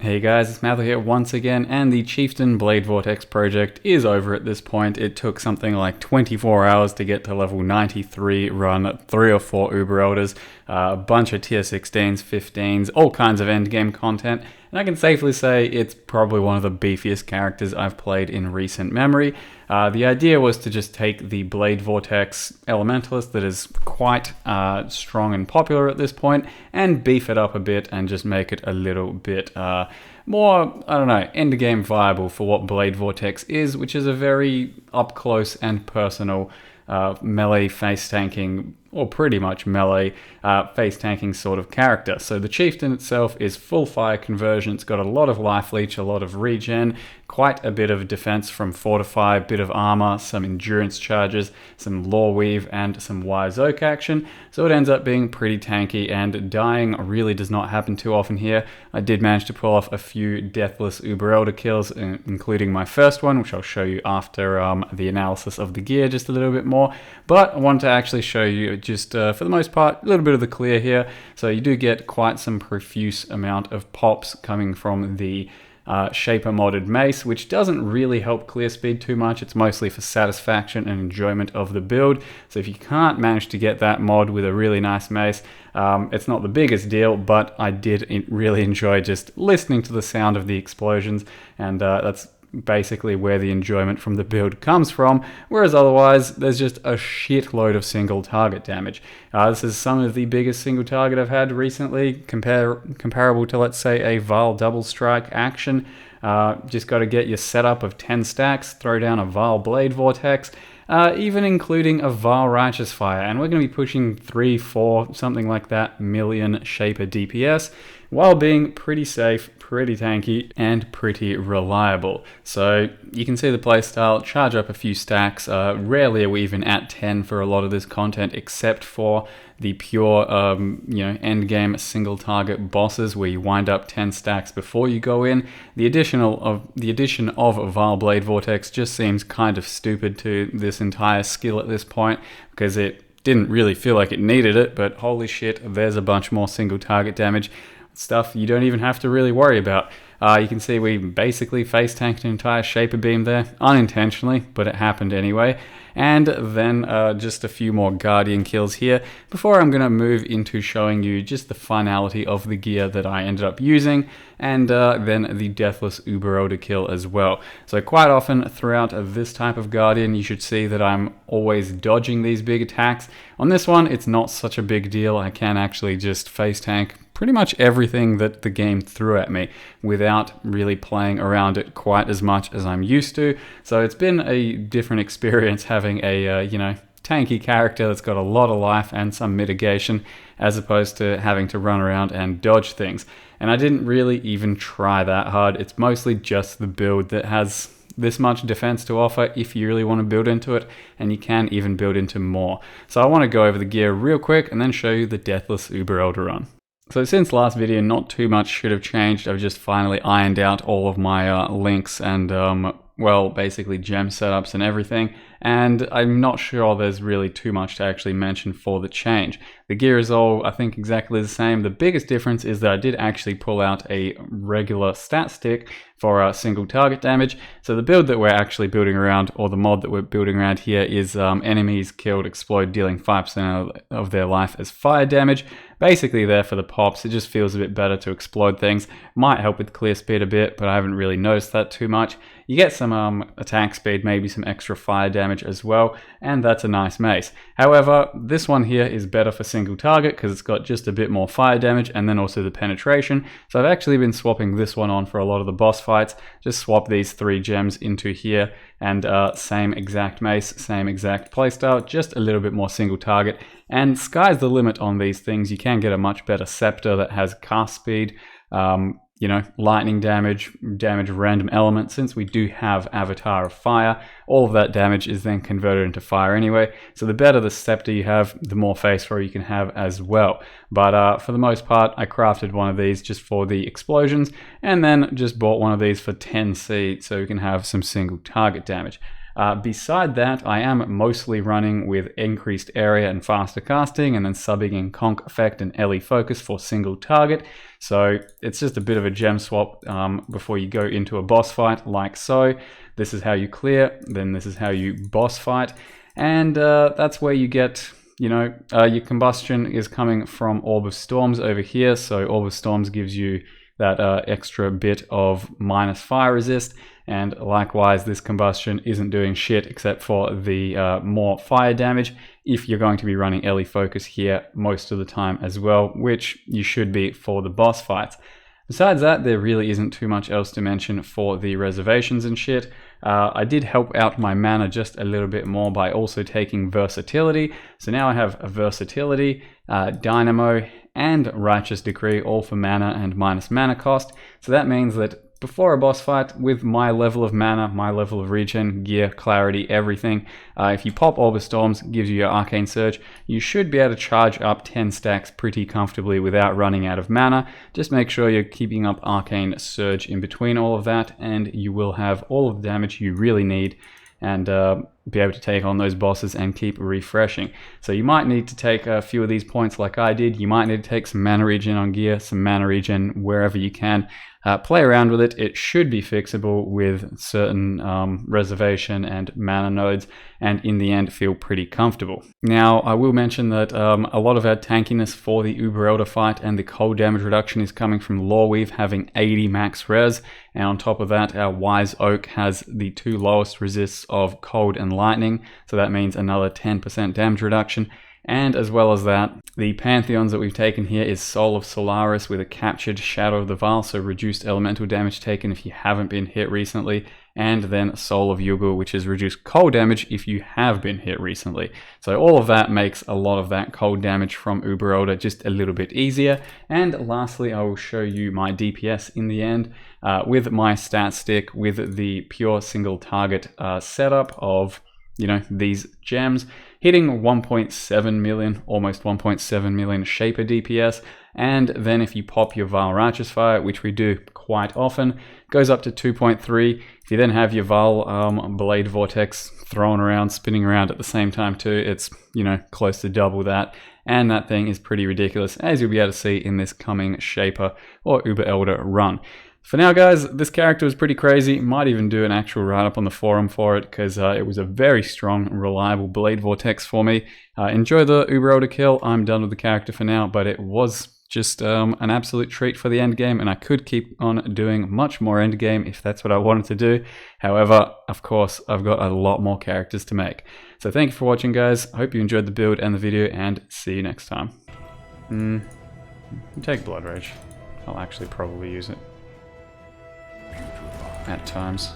Hey guys, it's Mather here once again, and the Chieftain Blade Vortex project is over at this point. It took something like 24 hours to get to level 93, run 3 or 4 Uber Elders, a bunch of tier 16s, 15s, all kinds of endgame content, and I can safely say it's probably one of the beefiest characters I've played in recent memory. The idea was to just take the Blade Vortex Elementalist that is quite strong and popular at this point and beef it up a bit and just make it a little bit more, I don't know, endgame viable for what Blade Vortex is, which is a very up close and personal melee face tanking, or pretty much melee face tanking sort of character. So the Chieftain itself is full fire conversion. It's got a lot of life leech, a lot of regen, quite a bit of defense from fortify, a bit of armor, some endurance charges, some lore weave, and some wise oak action. So it ends up being pretty tanky, and dying really does not happen too often here. I did manage to pull off a few Deathless Uber Elder kills, including my first one, which I'll show you after the analysis of the gear just a little bit more. But I want to actually show you just for the most part a little bit of the clear here. So you do get quite some profuse amount of pops coming from the Shaper modded mace, which doesn't really help clear speed too much. It's mostly for satisfaction and enjoyment of the build. So if you can't manage to get that mod with a really nice mace, it's not the biggest deal, but I did really enjoy just listening to the sound of the explosions, and that's basically where the enjoyment from the build comes from, whereas otherwise there's just a shitload of single target damage. This is some of the biggest single target I've had recently, comparable to, let's say, a Vile double strike action. Just got to get your setup of 10 stacks, throw down a Vile Blade Vortex, even including a Vile Righteous Fire, and we're going to be pushing 3, 4, something like that million Shaper DPS, while being pretty safe, pretty tanky, and pretty reliable. So you can see the playstyle, charge up a few stacks. Rarely are we even at 10 for a lot of this content, except for the pure endgame single target bosses where you wind up 10 stacks before you go in. The addition of a Vile Blade Vortex just seems kind of stupid to this entire skill at this point, because it didn't really feel like it needed it, but holy shit, there's a bunch more single target damage. Stuff you don't even have to really worry about. You can see we basically face tanked an entire Shaper beam there, unintentionally, but it happened anyway. And then just a few more Guardian kills here before I'm going to move into showing you just the finality of the gear that I ended up using, and then the Deathless Uber Elder kill as well. So quite often throughout this type of Guardian, you should see that I'm always dodging these big attacks. On this one, it's not such a big deal. I can actually just face tank pretty much everything that the game threw at me without really playing around it quite as much as I'm used to. So it's been a different experience having a tanky character that's got a lot of life and some mitigation, as opposed to having to run around and dodge things. And I didn't really even try that hard. It's mostly just the build that has this much defense to offer if you really want to build into it, and you can even build into more. So I want to go over the gear real quick and then show you the Deathless Uber Elder run. So since last video, not too much should have changed. I've just finally ironed out all of my links and, well, basically gem setups and everything. And I'm not sure there's really too much to actually mention for the change. The gear is all, I think, exactly the same. The biggest difference is that I did actually pull out a regular stat stick for single target damage. So the build that we're actually building around, or the mod that we're building around here, is enemies killed explode, dealing 5% of their life as fire damage. Basically there for the pops. It just feels a bit better to explode things. Might help with clear speed a bit, but I haven't really noticed that too much. You get some attack speed, maybe some extra fire damage as well, and that's a nice mace. However, this one here is better for single target because it's got just a bit more fire damage and then also the penetration. So I've actually been swapping this one on for a lot of the boss fights. Just swap these 3 gems into here, and same exact mace, same exact playstyle, just a little bit more single target. And sky's the limit on these things. You can get a much better scepter that has cast speed, lightning damage, damage of random elements. Since we do have Avatar of Fire, all of that damage is then converted into fire anyway. So the better the scepter you have, the more face throw you can have as well. But for the most part, I crafted one of these just for the explosions, and then just bought one of these for 10C so you can have some single target damage. Beside that, I am mostly running with increased area and faster casting, and then subbing in Conk Effect and LE Focus for single target. So it's just a bit of a gem swap before you go into a boss fight, like so. This is how you clear, then this is how you boss fight, and that's where you get, you know, your combustion is coming from Orb of Storms over here. So Orb of Storms gives you that extra bit of minus fire resist, and likewise this combustion isn't doing shit except for the more fire damage if you're going to be running LE Focus here most of the time as well, which you should be for the boss fights. Besides that, there really isn't too much else to mention for the reservations and shit. I did help out my mana just a little bit more by also taking Versatility. So now I have a Versatility, Dynamo, and Righteous Decree, all for mana and minus mana cost. So that means that before a boss fight, with my level of mana, my level of regen, gear, clarity, everything, if you pop Orb of Storms, gives you your Arcane Surge, you should be able to charge up 10 stacks pretty comfortably without running out of mana. Just make sure you're keeping up Arcane Surge in between all of that, and you will have all of the damage you really need, and be able to take on those bosses and keep refreshing. So you might need to take a few of these points like I did. You might need to take some mana regen on gear, some mana regen wherever you can. Play around with it. It should be fixable with certain reservation and mana nodes, and in the end feel pretty comfortable. Now I will mention that a lot of our tankiness for the Uber Elder fight and the cold damage reduction is coming from Loreweave having 80 max res, and on top of that our Wise Oak has the 2 lowest resists of cold and lightning, so that means another 10% damage reduction. And as well as that, the Pantheons that we've taken here is Soul of Solaris with a captured Shadow of the Vaal, so reduced elemental damage taken if you haven't been hit recently, and then Soul of Yugul, which is reduced cold damage if you have been hit recently. So all of that makes a lot of that cold damage from Uber Elder just a little bit easier. And lastly, I will show you my DPS in the end with my stat stick with the pure single target setup of, you know, these gems, hitting 1.7 million, almost 1.7 million Shaper DPS, and then if you pop your Vaal Righteous Fire, which we do quite often, goes up to 2.3. If you then have your Vaal Blade Vortex thrown around, spinning around at the same time too, it's, you know, close to double that, and that thing is pretty ridiculous, as you'll be able to see in this coming Shaper or Uber Elder run. For now, guys, this character was pretty crazy. Might even do an actual write-up on the forum for it, because it was a very strong, reliable Blade Vortex for me. Enjoy the Uber Elder kill. I'm done with the character for now, but it was just an absolute treat for the endgame, and I could keep on doing much more endgame if that's what I wanted to do. However, of course, I've got a lot more characters to make. So thank you for watching, guys. I hope you enjoyed the build and the video, and see you next time. Take Blood Rage. I'll actually probably use it at times.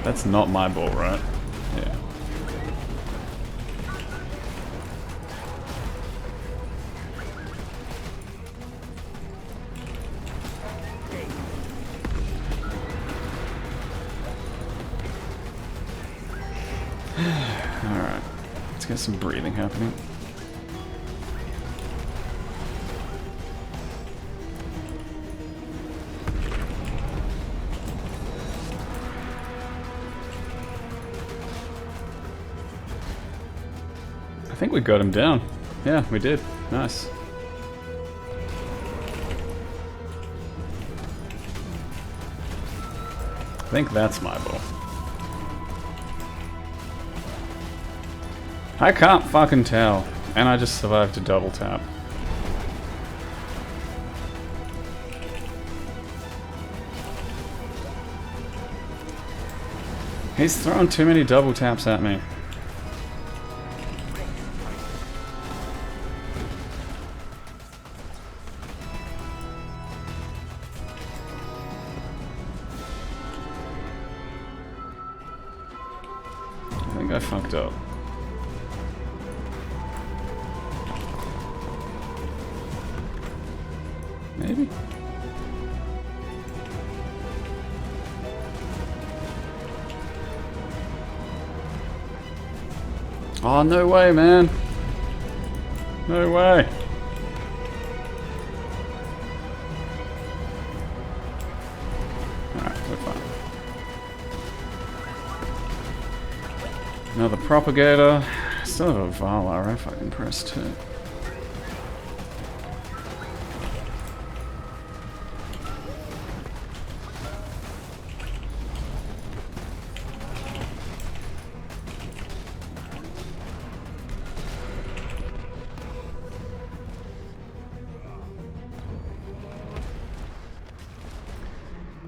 That's not my ball, right? Yeah. Alright. Let's get some breathing happening. I think we got him down. Yeah, we did. Nice. I think that's my ball. I can't fucking tell. And I just survived a double tap. He's throwing too many double taps at me. think I fucked up. Maybe? Oh, no way, man. No way. Alright, we're fine. Another propagator. Still have a Valar if I can press 2.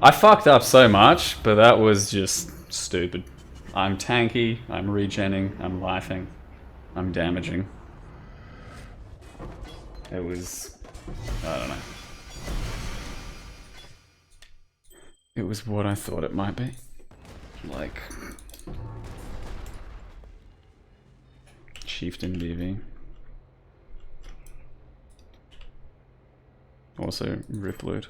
I fucked up so much, but that was just stupid. I'm tanky, I'm regenning, I'm lifing, I'm damaging. It was... I don't know. It was what I thought it might be. Like... Chieftain DV. Also, Rip Loot.